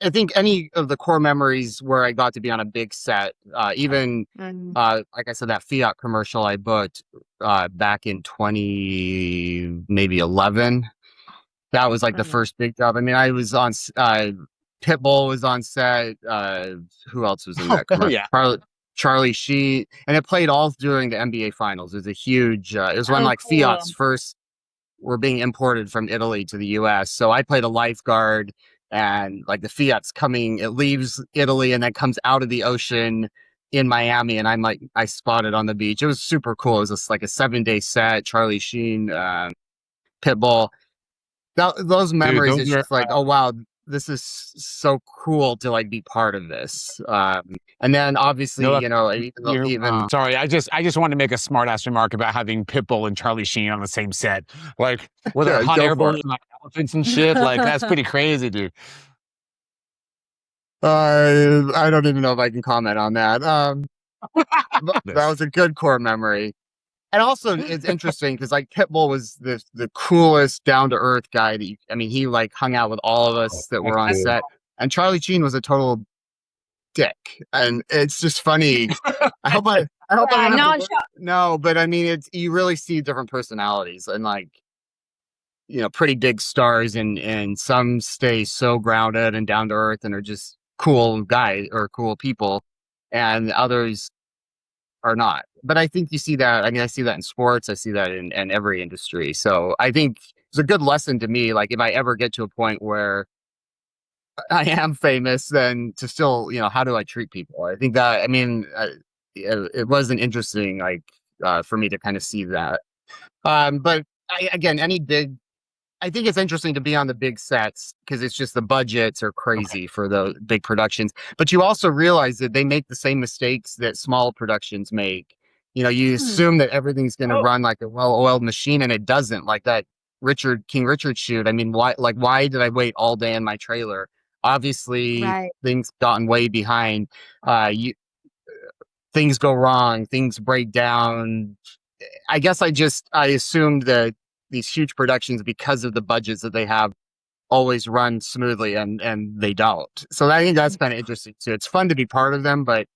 I think any of the core memories where I got to be on a big set, even like I said, that Fiat commercial I booked back in 20 maybe 11. That was like the first big job. I mean, I was on Pitbull was on set. Who else was in that commercial? Yeah. Charlie Sheen, and it played all during the NBA Finals. It was a huge. It was when like cool. Fiat's first were being imported from Italy to the U.S. So I played a lifeguard, and like the Fiat's coming, it leaves Italy and then comes out of the ocean in Miami, and I'm like, I spotted on the beach. It was super cool. It was just like a 7-day set. Charlie Sheen, Pitbull. Those memories, those it's are, just like, oh wow, this is so cool to like be part of this. And then obviously, No, you know, even sorry, I just wanted to make a smart ass remark about having Pitbull and Charlie Sheen on the same set, like with a hot go air for balloon it. and like elephants and shit. Like that's pretty crazy, dude. I don't even know if I can comment on that. That This. was a good core memory. And also, it's interesting because like Pitbull was the coolest, down to earth guy that I mean, he like hung out with all of us that were on set, and Charlie Sheen was a total dick, and it's just funny. I hope I don't have to no, but I mean, it's you really see different personalities, and like you know, pretty big stars, and some stay so grounded and down to earth, and are just cool guys or cool people, and others are not. But I think you see that. I mean, I see that in sports. I see that in every industry. So I think it's a good lesson to me. Like if I ever get to a point where I am famous, then to still, you know, how do I treat people? I think that, I mean, it wasn't interesting, like for me to kind of see that. But again, I think it's interesting to be on the big sets because it's just the budgets are crazy for the big productions. But you also realize that they make the same mistakes that small productions make. You know, you assume that everything's going to run like a well-oiled machine, and it doesn't. Like that King Richard shoot. I mean, why did I wait all day in my trailer? Obviously, things gotten way behind. Things go wrong. Things break down. I guess I assumed that these huge productions, because of the budgets that they have, always run smoothly, and they don't. So I think that's kind of interesting too. It's fun to be part of them, but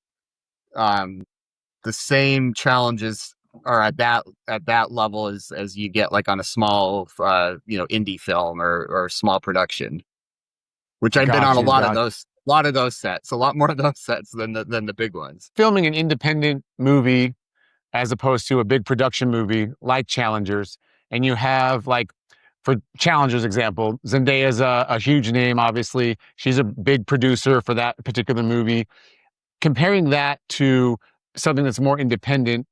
the same challenges are at that level as you get like on a small indie film or small production, which I've been on a lot of those sets, a lot more of those sets than the big ones. Filming an independent movie as opposed to a big production movie like Challengers, and you have like, for Challengers example, Zendaya's a huge name, obviously. She's a big producer for that particular movie. Comparing that to something that's more independent,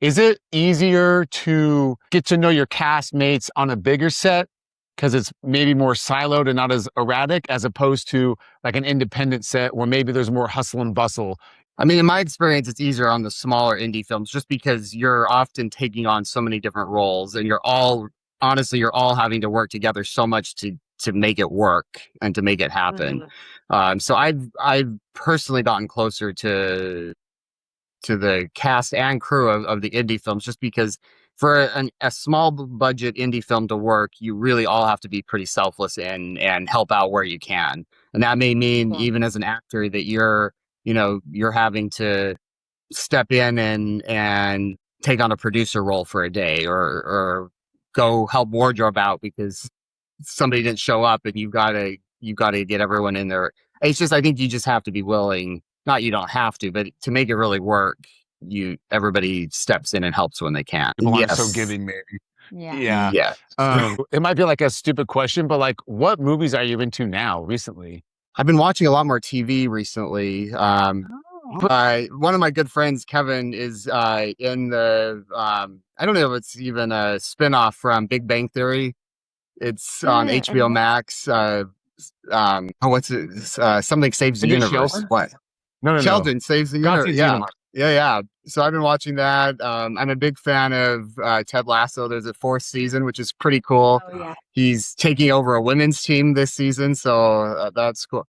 is it easier to get to know your castmates on a bigger set because it's maybe more siloed and not as erratic, as opposed to like an independent set where maybe there's more hustle and bustle? I mean, in my experience, it's easier on the smaller indie films just because you're often taking on so many different roles, and you're all having to work together so much to make it work and to make it happen. So I've personally gotten closer to the cast and crew of the indie films, just because for a small budget indie film to work, you really all have to be pretty selfless and help out where you can. And that may mean even as an actor that you're having to step in and take on a producer role for a day, or go help wardrobe out because somebody didn't show up, and you've got to get everyone in there. It's just, I think you just have to be willing. Not you don't have to, but to make it really work, everybody steps in and helps when they can. People aren't so giving, maybe. Yeah. It might be like a stupid question, but like, what movies are you into now recently? I've been watching a lot more TV recently. One of my good friends, Kevin, is in the I don't know if it's even a spinoff from Big Bang Theory. It's on HBO Max. What's it? Something Saves the Universe. Sheldon? What? No. Sheldon Saves the Universe. Yeah. So I've been watching that. I'm a big fan of Ted Lasso. There's a 4th season, which is pretty cool. He's taking over a women's team this season, so that's cool.